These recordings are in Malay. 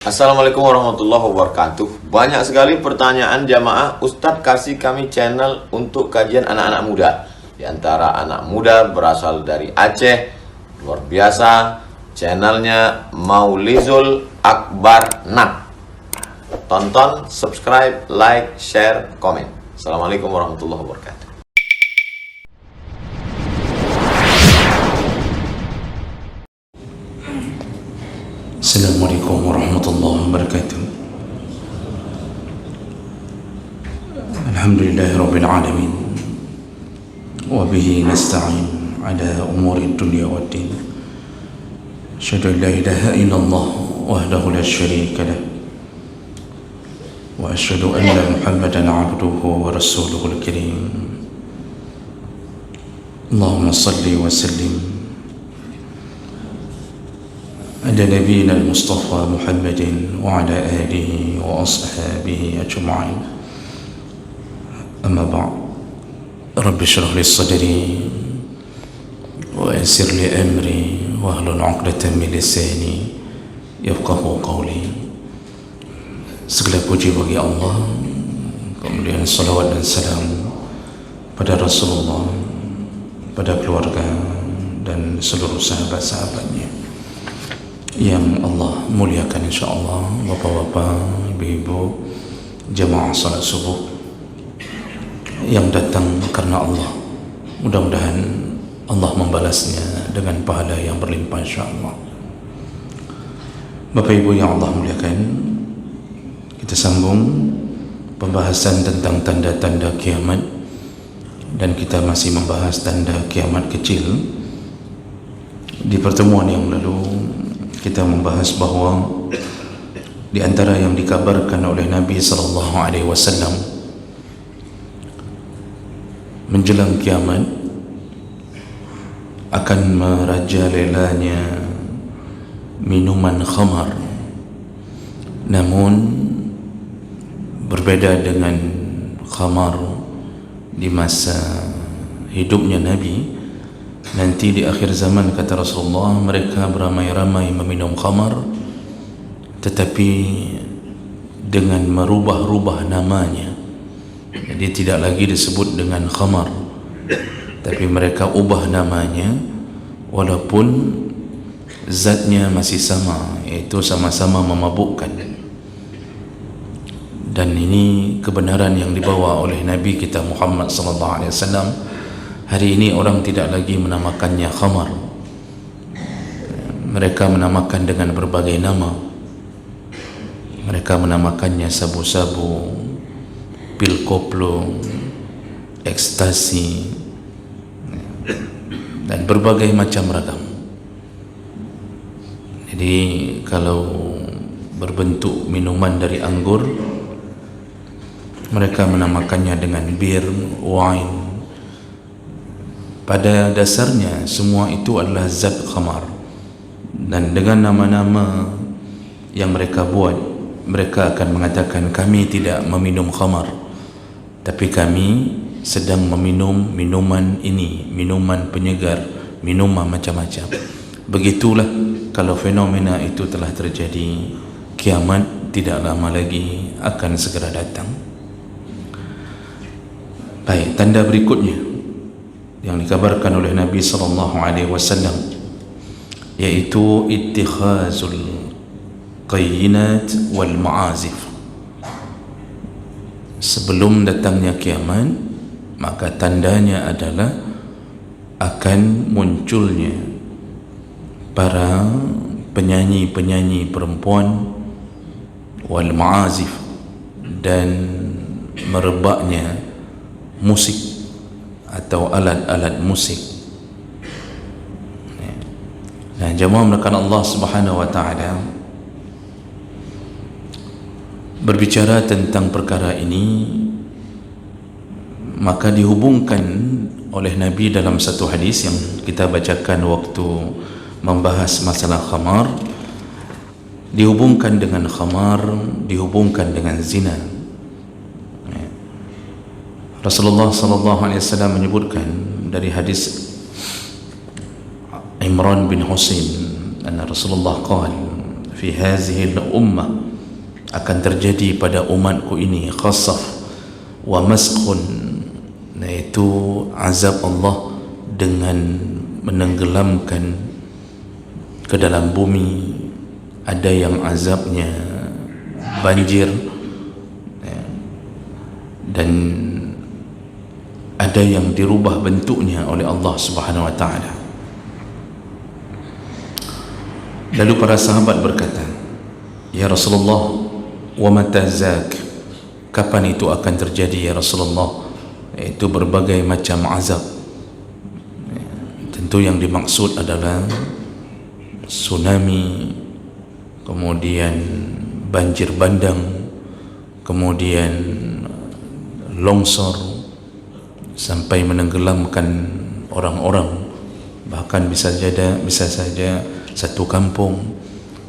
Assalamualaikum warahmatullahi wabarakatuh. Banyak sekali pertanyaan jamaah, Ustadz kasih kami channel untuk kajian anak-anak muda. Di antara anak muda berasal dari Aceh, luar biasa, channelnya Maulizul Akbar Nak. Tonton, subscribe, like, share, komen. Assalamualaikum warahmatullahi wabarakatuh. Assalamualaikum warahmatullahi wabarakatuh. Alhamdulillahi rabbil alamin. Wa bihi nasta'in ala umuri dunya waddin. Asyhadu an la ilaha illallah wahdahu la syarika lah. Wa asyhadu anna Muhammadan 'abduhu wa rasuluhul karim. Allahumma salli wa sallim على نبينا المصطفى محمد وعلى آله وأصحابه أجمعين. أما بعد، رب اشرح لي صدري ويسر لي أمري واحلل عقدة من لساني يفقهوا قولي. Segala puji bagi Allah, kemudian salawat dan salam pada Rasulullah, pada keluarga dan seluruh sahabat-sahabatnya yang Allah muliakan, insyaAllah. Bapak-bapak, ibu-ibu, jemaah salat subuh yang datang karena Allah, mudah-mudahan Allah membalasnya dengan pahala yang berlimpah, insyaAllah. Bapak ibu yang Allah muliakan, kita sambung pembahasan tentang tanda-tanda kiamat, dan kita masih membahas tanda kiamat kecil. Di pertemuan yang lalu kita membahas bahawa di antara yang dikabarkan oleh Nabi SAW menjelang kiamat akan merajalelanya minuman khamar. Namun berbeda dengan khamar di masa hidupnya Nabi, nanti di akhir zaman, kata Rasulullah, mereka beramai-ramai meminum khamar, tetapi dengan merubah-rubah namanya. Jadi tidak lagi disebut dengan khamar, tapi mereka ubah namanya, walaupun zatnya masih sama, yaitu sama-sama memabukkan. Dan ini kebenaran yang dibawa oleh Nabi kita Muhammad SAW. Hari ini orang tidak lagi menamakannya khamar. Mereka menamakan dengan berbagai nama. Mereka menamakannya sabu-sabu, pil koplo, ekstasi, dan berbagai macam ragam. Jadi kalau berbentuk minuman dari anggur, mereka menamakannya dengan bir, wine. Pada dasarnya semua itu adalah zat khamar, dan dengan nama-nama yang mereka buat, mereka akan mengatakan, kami tidak meminum khamar, tapi kami sedang meminum minuman ini, minuman penyegar, minuman macam-macam. Begitulah kalau fenomena itu telah terjadi, kiamat tidak lama lagi akan segera datang. Baik, tanda berikutnya yang dikabarkan oleh Nabi SAW, yaitu ittikhazul qayyinat wal ma'azif. Sebelum datangnya kiamat, maka tandanya adalah akan munculnya para penyanyi-penyanyi perempuan, wal ma'azif, dan merebaknya musik atau alat-alat musik. Nah, jemaah melakukan Allah Subhanahu wa taala berbicara tentang perkara ini, maka dihubungkan oleh Nabi dalam satu hadis yang kita bacakan waktu membahas masalah khamar, dihubungkan dengan khamar, dihubungkan dengan zina. Rasulullah SAW menyebutkan dari hadis Imran bin Husain, anna Rasulullah qala fi hazihi al-ummah, akan terjadi pada umatku ini khasaf wa maskhun, iaitu azab Allah dengan menenggelamkan ke dalam bumi. Ada yang azabnya banjir, dan ada yang dirubah bentuknya oleh Allah Subhanahu wa taala. Lalu para sahabat berkata, "Ya Rasulullah, wa mata zak?" Kapan itu akan terjadi ya Rasulullah? Itu berbagai macam azab. Tentu yang dimaksud adalah tsunami, kemudian banjir bandang, kemudian longsor sampai menenggelamkan orang-orang, bahkan bisa saja satu kampung.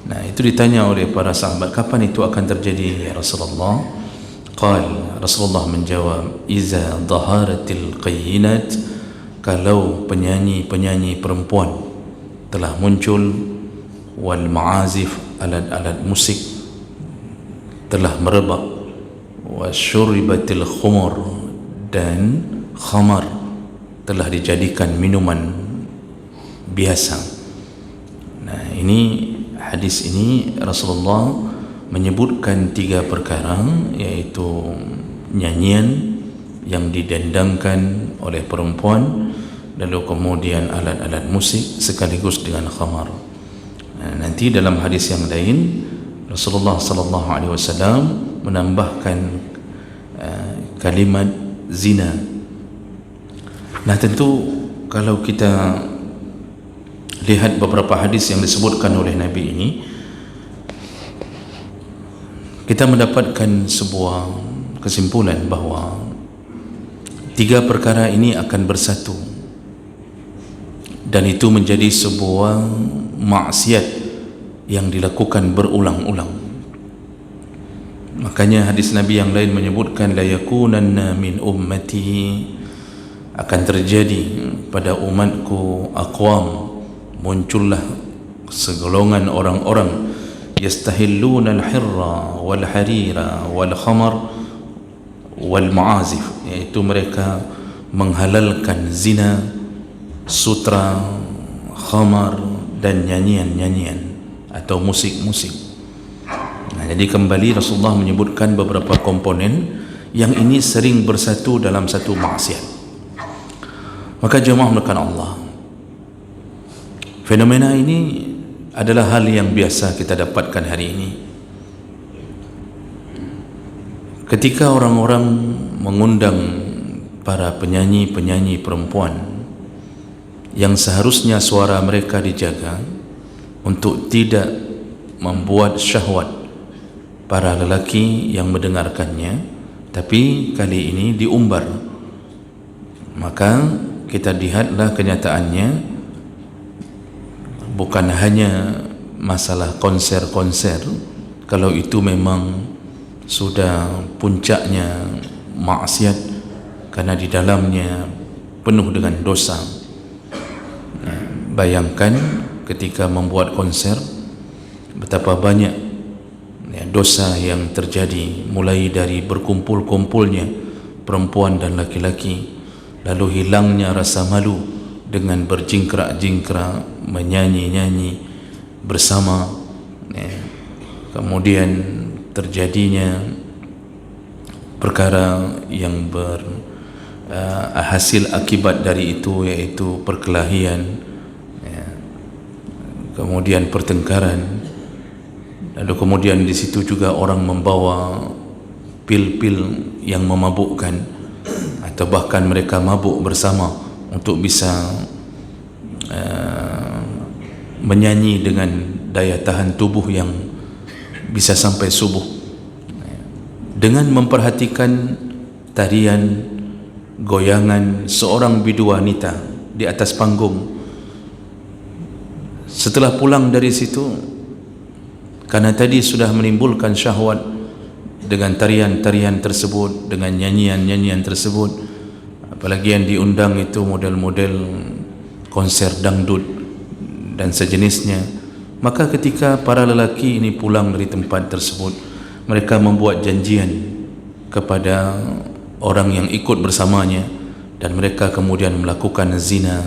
Nah, itu ditanya oleh para sahabat, kapan itu akan terjadi ya Rasulullah? Rasulullah menjawab, iza dhaharatil qayyinat, kalau penyanyi-penyanyi perempuan telah muncul, wal ma'azif, alat-alat musik telah merebak, wa syuribatil khumur, dan khamar telah dijadikan minuman biasa. Nah, ini hadis ini Rasulullah menyebutkan 3 perkara, yaitu nyanyian yang didendangkan oleh perempuan, lalu kemudian alat-alat musik sekaligus dengan khamar. Nah, nanti dalam hadis yang lain Rasulullah sallallahu alaihi wasallam menambahkan kalimat zina. Nah, tentu kalau kita lihat beberapa hadis yang disebutkan oleh Nabi ini, kita mendapatkan sebuah kesimpulan bahawa 3 perkara ini akan bersatu, dan itu menjadi sebuah maksiat yang dilakukan berulang-ulang. Makanya hadis Nabi yang lain menyebutkan, la yakunanna min ummati, akan terjadi pada umatku aqwam, muncullah segolongan orang-orang, yastahilluna al-hirra wal harira wal khamar wal ma'azif, yaitu mereka menghalalkan zina, sutra, khamar, dan nyanyian-nyanyian atau musik-musik. Nah, jadi kembali Rasulullah menyebutkan beberapa komponen yang ini sering bersatu dalam satu maksiat. Maka jemaah melakukan Allah, fenomena ini adalah hal yang biasa kita dapatkan hari ini. Ketika orang-orang mengundang para penyanyi-penyanyi perempuan yang seharusnya suara mereka dijaga untuk tidak membuat syahwat para lelaki yang mendengarkannya, tapi kali ini diumbar, maka kita lihatlah kenyataannya bukan hanya masalah konser-konser. Kalau itu memang sudah puncaknya maksiat, karena di dalamnya penuh dengan dosa. Bayangkan ketika membuat konser, betapa banyak dosa yang terjadi, mulai dari berkumpul-kumpulnya perempuan dan laki-laki, lalu hilangnya rasa malu dengan berjingkrak-jingkrak, menyanyi-nyanyi bersama, kemudian terjadinya perkara yang hasil akibat dari itu, yaitu perkelahian, kemudian pertengkaran, lalu kemudian di situ juga orang membawa pil-pil yang memabukkan, atau bahkan mereka mabuk bersama untuk bisa menyanyi dengan daya tahan tubuh yang bisa sampai subuh, dengan memperhatikan tarian goyangan seorang bidu wanita di atas panggung. Setelah pulang dari situ, karena tadi sudah menimbulkan syahwat dengan tarian-tarian tersebut, dengan nyanyian-nyanyian tersebut, apalagi yang diundang itu model-model konser dangdut dan sejenisnya, Maka ketika para lelaki ini pulang dari tempat tersebut, mereka membuat janjian kepada orang yang ikut bersamanya, dan mereka kemudian melakukan zina,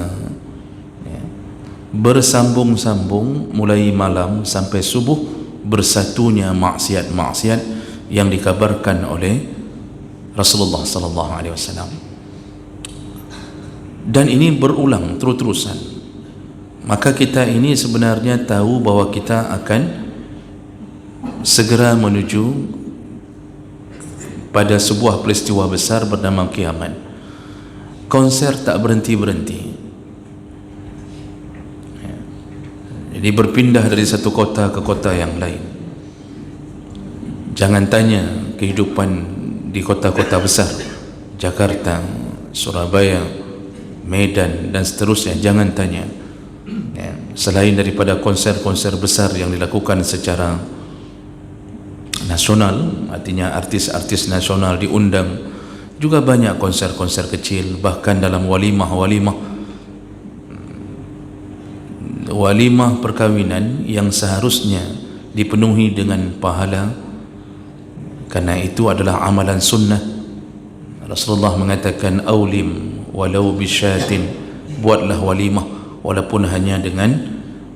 bersambung-sambung mulai malam sampai subuh, bersatunya maksiat-maksiat yang dikabarkan oleh Rasulullah sallallahu alaihi wasallam. Dan ini berulang terus-terusan. Maka kita ini sebenarnya tahu bahawa kita akan segera menuju pada sebuah peristiwa besar bernama kiamat. Konser tak berhenti-berhenti. Jadi berpindah dari satu kota ke kota yang lain. Jangan tanya kehidupan di kota-kota besar, Jakarta, Surabaya, Medan dan seterusnya, jangan tanya. Selain daripada konser-konser besar yang dilakukan secara nasional, artinya artis-artis nasional diundang, juga banyak konser-konser kecil, bahkan dalam walimah perkawinan yang seharusnya dipenuhi dengan pahala, karena itu adalah amalan sunnah. Rasulullah mengatakan, aulim walau bisyatin, buatlah walimah walaupun hanya dengan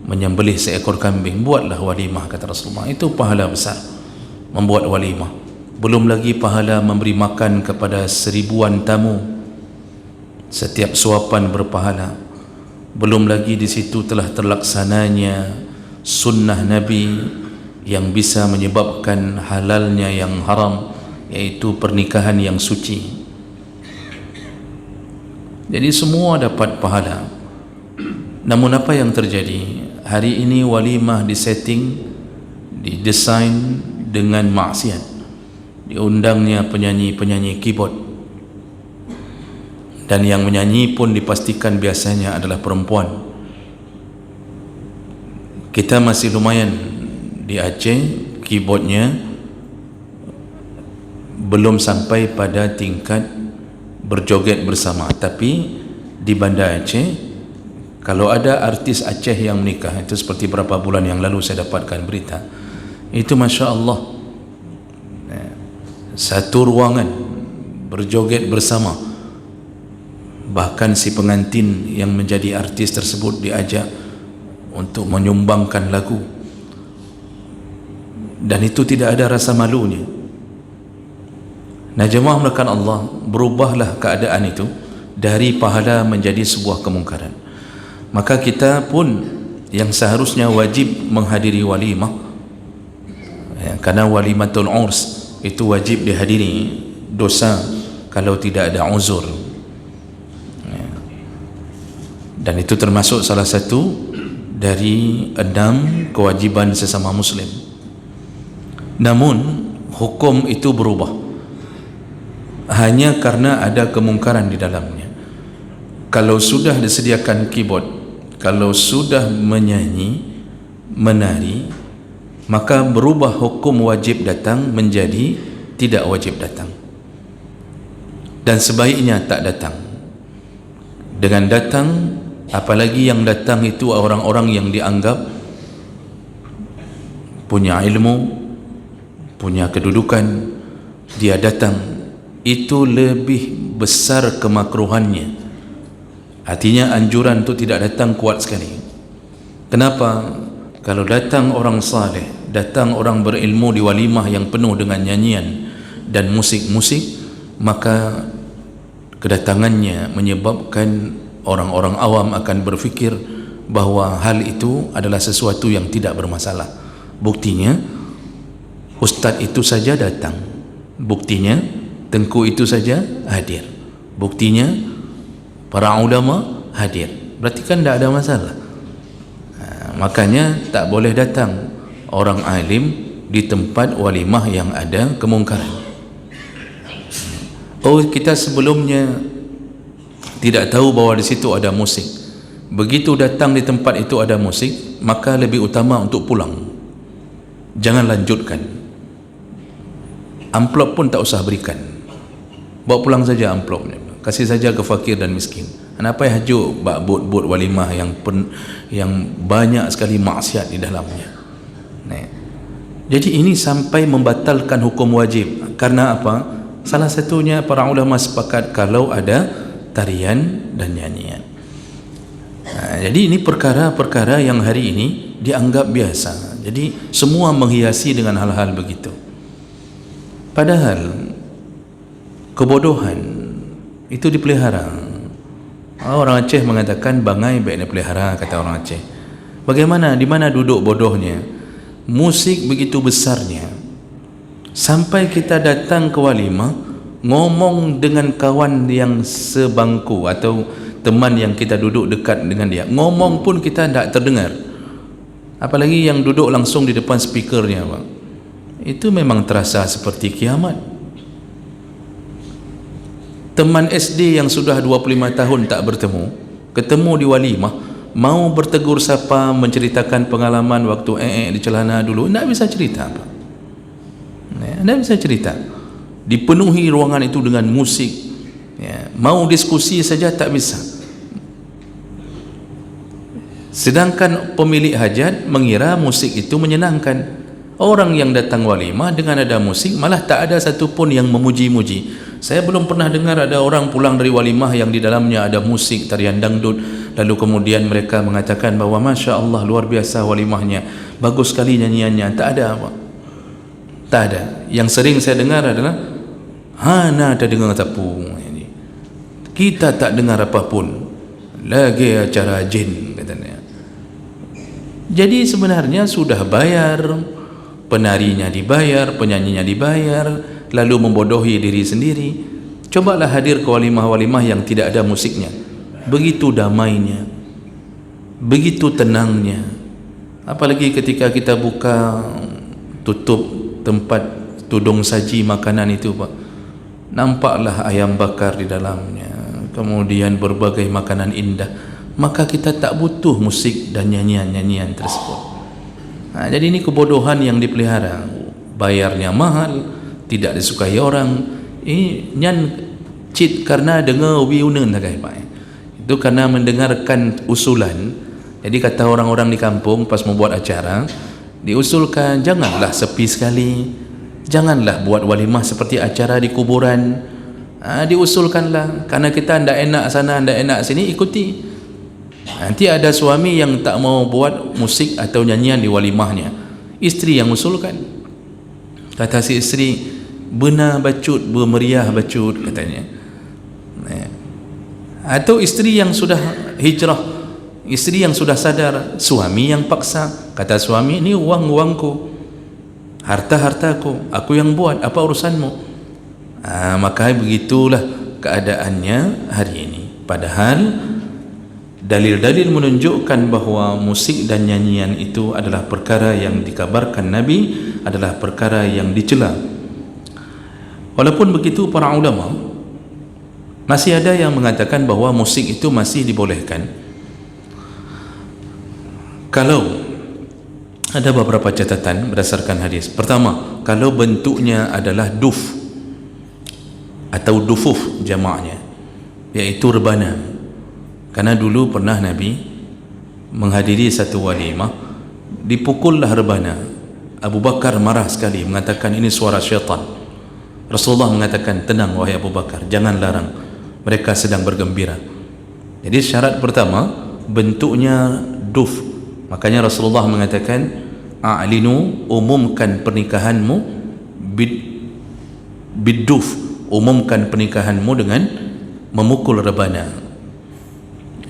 menyembelih seekor kambing, buatlah walimah, kata Rasulullah. Itu pahala besar membuat walimah. Belum lagi pahala memberi makan kepada 1000-an tamu, setiap suapan berpahala. Belum lagi di situ telah terlaksananya sunnah Nabi yang bisa menyebabkan halalnya yang haram, yaitu pernikahan yang suci. Jadi semua dapat pahala. Namun apa yang terjadi? Hari ini walimah disetting, didesain dengan maksiat. Diundangnya penyanyi-penyanyi keyboard, dan yang menyanyi pun dipastikan biasanya adalah perempuan. Kita masih lumayan di Aceh, keyboardnya belum sampai pada tingkat berjoget bersama. Tapi di Banda Aceh, kalau ada artis Aceh yang menikah, itu seperti beberapa bulan yang lalu saya dapatkan berita, itu Masya Allah, satu ruangan berjoget bersama. Bahkan si pengantin yang menjadi artis tersebut diajak untuk menyumbangkan lagu, dan itu tidak ada rasa malunya. Nah, jemaah melakukan Allah, berubahlah keadaan itu dari pahala menjadi sebuah kemungkaran. Maka kita pun yang seharusnya wajib menghadiri walimah, karena walimatul urs itu wajib dihadiri, dosa kalau tidak ada uzur, dan itu termasuk salah satu dari 6 kewajiban sesama muslim. Namun hukum itu berubah hanya karena ada kemungkaran di dalamnya. Kalau sudah disediakan keyboard, kalau sudah menyanyi, menari, maka berubah hukum wajib datang menjadi tidak wajib datang, dan sebaiknya tak datang. Dengan datang, apalagi yang datang itu orang-orang yang dianggap punya ilmu, punya kedudukan, dia datang, itu lebih besar kemakruhannya. Artinya anjuran itu tidak datang kuat sekali. Kenapa? Kalau datang orang saleh, datang orang berilmu di walimah yang penuh dengan nyanyian dan musik-musik, maka kedatangannya menyebabkan orang-orang awam akan berfikir bahawa hal itu adalah sesuatu yang tidak bermasalah. Buktinya ustaz itu saja datang, buktinya tengku itu saja hadir, buktinya para ulama hadir, berarti kan tidak ada masalah. Makanya tak boleh datang orang alim di tempat walimah yang ada kemungkaran. Oh, kita sebelumnya tidak tahu bahawa di situ ada musik. Begitu datang di tempat itu ada musik, maka lebih utama untuk pulang. Jangan lanjutkan. Amplop pun tak usah berikan. Bawa pulang saja amplopnya. Kasih saja ke fakir dan miskin. Kenapa hajuk buat walimah yang banyak sekali maksiat di dalamnya. Jadi ini sampai membatalkan hukum wajib. Karena apa? Salah satunya para ulama sepakat kalau ada tarian dan nyanyian. Jadi ini perkara-perkara yang hari ini dianggap biasa. Jadi semua menghiasi dengan hal-hal begitu. Padahal kebodohan itu dipelihara. Orang Aceh mengatakan bangai baik dipelihara, kata orang Aceh. Bagaimana, di mana duduk bodohnya? Musik begitu besarnya sampai kita datang ke walimah, ngomong dengan kawan yang sebangku atau teman yang kita duduk dekat dengan dia, ngomong pun kita tidak terdengar, apalagi yang duduk langsung di depan speakernya, Bang. Itu memang terasa seperti kiamat. Teman SD yang sudah 25 tahun tak bertemu, ketemu di walimah, mau bertegur sapa, menceritakan pengalaman waktu di celana dulu, tidak bisa cerita apa. Tidak bisa cerita. Dipenuhi ruangan itu dengan musik, mau diskusi saja tak bisa. Sedangkan pemilik hajat mengira musik itu menyenangkan. Orang yang datang walimah dengan ada musik malah tak ada satupun yang memuji-muji. Saya belum pernah dengar ada orang pulang dari walimah yang di dalamnya ada musik, tarian dangdut, lalu kemudian mereka mengatakan bahwa Masya Allah luar biasa walimahnya, bagus sekali nyanyiannya. Tak ada apa? Tak ada. Yang sering saya dengar adalah hana ada dengar tapu, kita tak dengar apapun, lagi acara jin, katanya. Jadi sebenarnya sudah bayar, penarinya dibayar, penyanyinya dibayar, lalu membodohi diri sendiri. Cobalah hadir ke walimah-walimah yang tidak ada musiknya, begitu damainya, begitu tenangnya. Apalagi ketika kita buka tutup tempat tudung saji makanan itu, Pak, nampaklah ayam bakar di dalamnya, kemudian berbagai makanan indah, maka kita tak butuh musik dan nyanyian-nyanyian tersebut. Jadi ini kebodohan yang dipelihara, bayarnya mahal, tidak disukai orang. Ini nyan cit karena dengar wiunen tak Pak. Itu karena mendengarkan usulan. Jadi kata orang-orang di kampung pas membuat acara, diusulkan janganlah sepi sekali, janganlah buat walimah seperti acara di kuburan. Diusulkanlah, karena kita ndak enak sana, ndak enak sini, ikuti. Nanti ada suami yang tak mau buat musik atau nyanyian di walimahnya, isteri yang usulkan. Kata si isteri, benar bacut, bermeriah bacut, katanya. Atau isteri yang sudah hijrah, isteri yang sudah sadar, suami yang paksa. Kata suami, ini uang-uangku, harta-hartaku, aku yang buat, apa urusanmu? Maka begitulah keadaannya hari ini. Padahal dalil-dalil menunjukkan bahawa musik dan nyanyian itu adalah perkara yang dikabarkan Nabi, adalah perkara yang dicela. Walaupun begitu, para ulama masih ada yang mengatakan bahawa musik itu masih dibolehkan kalau ada beberapa catatan berdasarkan hadis. Pertama, kalau bentuknya adalah duf atau dufuf jamaknya, iaitu rebana. Karena dulu pernah Nabi menghadiri satu walimah, dipukullah rebana. Abu Bakar marah sekali, mengatakan ini suara syaitan. Rasulullah mengatakan, tenang wahai Abu Bakar, jangan larang, mereka sedang bergembira. Jadi syarat pertama, bentuknya duf. Makanya Rasulullah mengatakan, a'linu, umumkan pernikahanmu biduf, umumkan pernikahanmu dengan memukul rebana.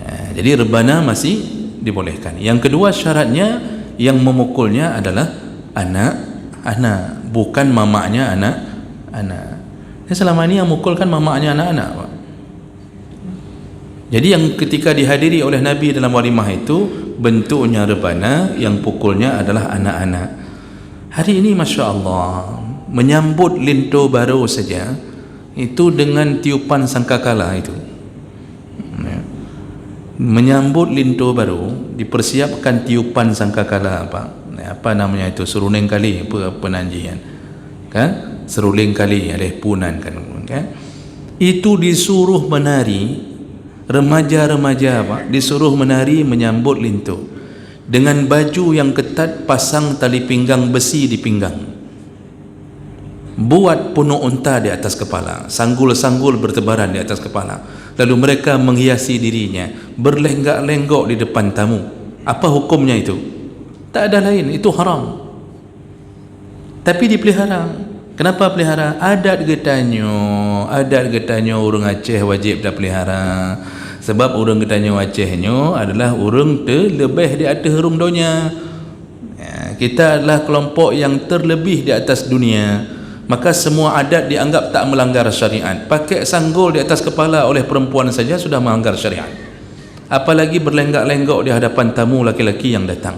Jadi rebana masih dibolehkan. Yang kedua syaratnya, yang memukulnya adalah anak-anak, bukan mamaknya anak-anak. Selama ini yang mukul kan mamaknya anak-anak, Pak. Jadi yang ketika dihadiri oleh Nabi dalam walimah itu bentuknya rebana, yang pukulnya adalah anak-anak. Hari ini Masya Allah, menyambut linto baru saja itu dengan tiupan sangkakala itu. Menyambut linto baru dipersiapkan tiupan sangkakala, apa namanya itu, serunding kali penanjian kan, serunding kali ada punan kan, itu disuruh menari Remaja-remaja Pak disuruh menari menyambut lintu dengan baju yang ketat, pasang tali pinggang besi di pinggang, buat punuk unta di atas kepala, sanggul-sanggul bertebaran di atas kepala, lalu mereka menghiasi dirinya, berlenggak-lenggok di depan tamu. Apa hukumnya itu? Tak ada lain, itu haram, tapi dipelihara. Kenapa pelihara? Adat getanyo orang Aceh wajib dah pelihara, sebab orang getanyo Acehnya adalah orang terlebih di atas orang dunia. Kita adalah kelompok yang terlebih di atas dunia, maka semua adat dianggap tak melanggar syariat. Pakai sanggul di atas kepala oleh perempuan saja sudah melanggar syariat, apalagi berlenggak-lenggok di hadapan tamu laki-laki yang datang.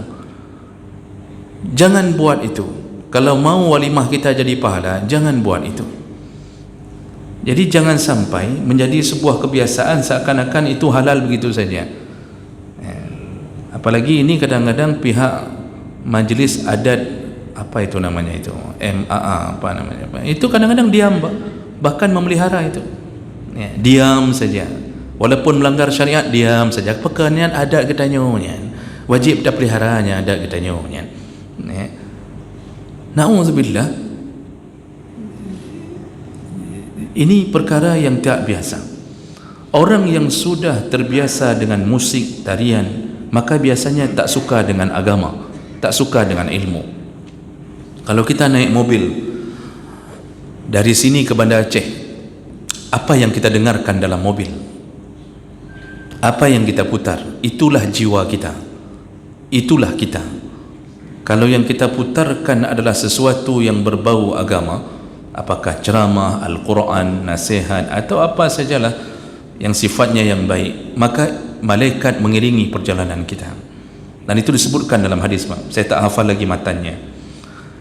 Jangan buat itu. Kalau mau walimah kita jadi pahala, jangan buat itu. Jadi jangan sampai menjadi sebuah kebiasaan seakan-akan itu halal begitu saja. Apalagi ini kadang-kadang pihak majlis adat, apa itu namanya itu, MAA apa namanya, itu kadang-kadang diam, bahkan memelihara itu, diam saja, walaupun melanggar syariat diam saja. Pekerjaan adat getanyonya wajib dah peliharanya adat getanyonya. Na'udzubillah, ini perkara yang tak biasa. Orang yang sudah terbiasa dengan musik, tarian, maka biasanya tak suka dengan agama, tak suka dengan ilmu. Kalau kita naik mobil dari sini ke Banda Aceh, apa yang kita dengarkan dalam mobil, apa yang kita putar, itulah jiwa kita, itulah kita. Kalau yang kita putarkan adalah sesuatu yang berbau agama, apakah ceramah, Al-Quran, nasihat atau apa sajalah yang sifatnya yang baik, maka malaikat mengiringi perjalanan kita. Dan itu disebutkan dalam hadis, saya tak hafal lagi matanya.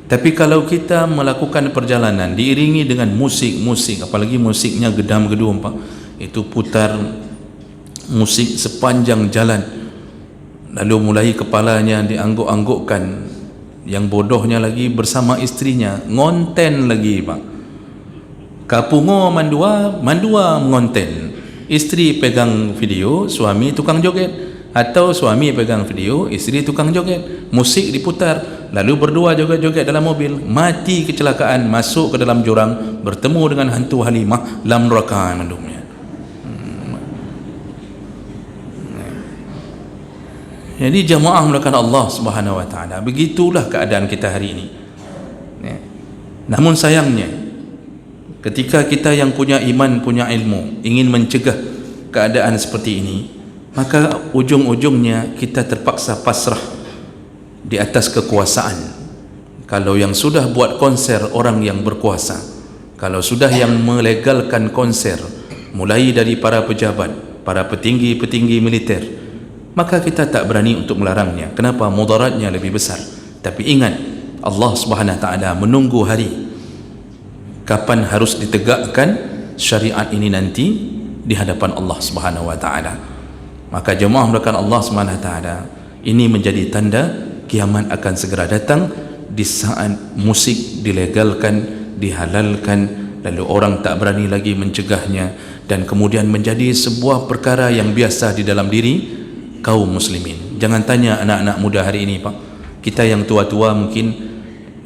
Tapi kalau kita melakukan perjalanan diiringi dengan musik-musik, apalagi musiknya gedam-gedum Pak, itu putar musik sepanjang jalan, lalu mulai kepalanya diangguk-anggukkan, yang bodohnya lagi bersama istrinya ngonten lagi Pak, kapungo mandua mengonten, istri pegang video, suami tukang joget, atau suami pegang video, istri tukang joget, musik diputar, lalu berdua joget-joget dalam mobil, mati kecelakaan, masuk ke dalam jurang, bertemu dengan hantu Halimah lam raka mandumnya. Jadi jamaah mulakan Allah Subhanahu wa taala, begitulah keadaan kita hari ini. Namun sayangnya, ketika kita yang punya iman, punya ilmu, ingin mencegah keadaan seperti ini, maka ujung-ujungnya kita terpaksa pasrah di atas kekuasaan. Kalau yang sudah buat konser orang yang berkuasa, kalau sudah yang melegalkan konser, mulai dari para pejabat, para petinggi-petinggi militer, maka kita tak berani untuk melarangnya. Kenapa? Mudaratnya lebih besar. Tapi ingat, Allah Subhanahu wa taala menunggu hari kapan harus ditegakkan syariat ini nanti di hadapan Allah Subhanahu wa taala. Maka jemaah mulakan Allah Subhanahu wa taala, ini menjadi tanda kiamat akan segera datang di saat musik dilegalkan, dihalalkan, lalu orang tak berani lagi mencegahnya, dan kemudian menjadi sebuah perkara yang biasa di dalam diri kaum muslimin. Jangan tanya anak-anak muda hari ini Pak, kita yang tua-tua mungkin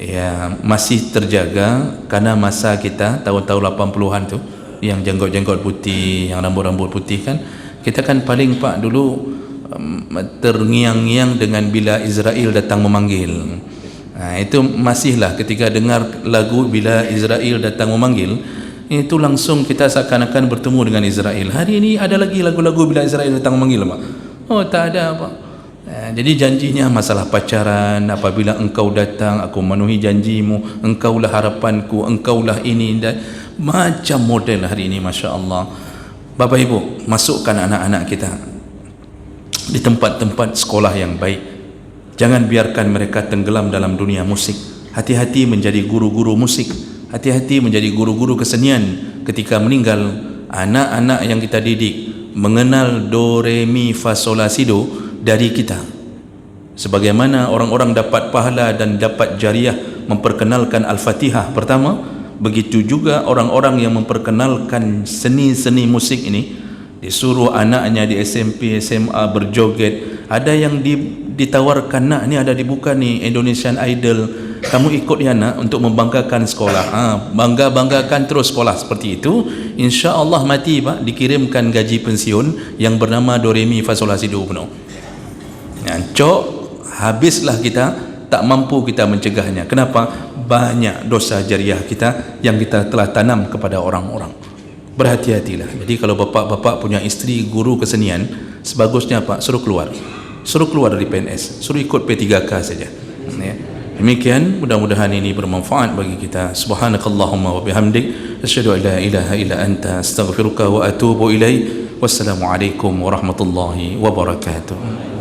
ya masih terjaga karena masa kita tahun-tahun 80-an tu, yang jenggot-jenggot putih, yang rambut-rambut putih kan, kita kan paling Pak dulu terngiang-ngiang dengan bila Israel datang memanggil. Itu masihlah ketika dengar lagu bila Israel datang memanggil, itu langsung kita seakan-akan bertemu dengan Israel. Hari ini ada lagi lagu-lagu bila Israel datang memanggil Pak? Oh, tak ada Pak. Jadi janjinya masalah pacaran, apabila engkau datang aku memenuhi janjimu, engkaulah harapanku, engkaulah ini, dan macam model hari ini. Masya Allah. Bapak Ibu, masukkan anak-anak kita di tempat-tempat sekolah yang baik. Jangan biarkan mereka tenggelam dalam dunia musik. Hati-hati menjadi guru-guru musik, hati-hati menjadi guru-guru kesenian. Ketika meninggal, anak-anak yang kita didik mengenal do, re, mi, fa, sol, la, si, do dari kita. Sebagaimana orang-orang dapat pahala dan dapat jariah memperkenalkan Al-Fatihah pertama, begitu juga orang-orang yang memperkenalkan seni-seni musik ini disuruh anaknya di SMP, SMA berjoget. Ada yang ditawarkan, nak ni ada dibuka ni Indonesian Idol, kamu ikut ya nak, untuk membanggakan sekolah. Banggakan terus sekolah seperti itu, insya-Allah mati pak dikirimkan gaji pensiun yang bernama do re mi fa sol la si do penuh. Cok, habislah kita, tak mampu kita mencegahnya. Kenapa? Banyak dosa jariah kita yang kita telah tanam kepada orang-orang. Berhati-hatilah. Jadi kalau bapak-bapak punya isteri guru kesenian, sebagusnya pak suruh keluar dari PNS, suruh ikut P3K saja ya. Demikian, mudah-mudahan ini bermanfaat bagi kita. Subhanakallahumma wa bihamdik, asyhadu an la ilaha illa anta, astaghfiruka wa atubu ilaik. Wassalamualaikum warahmatullahi wabarakatuh.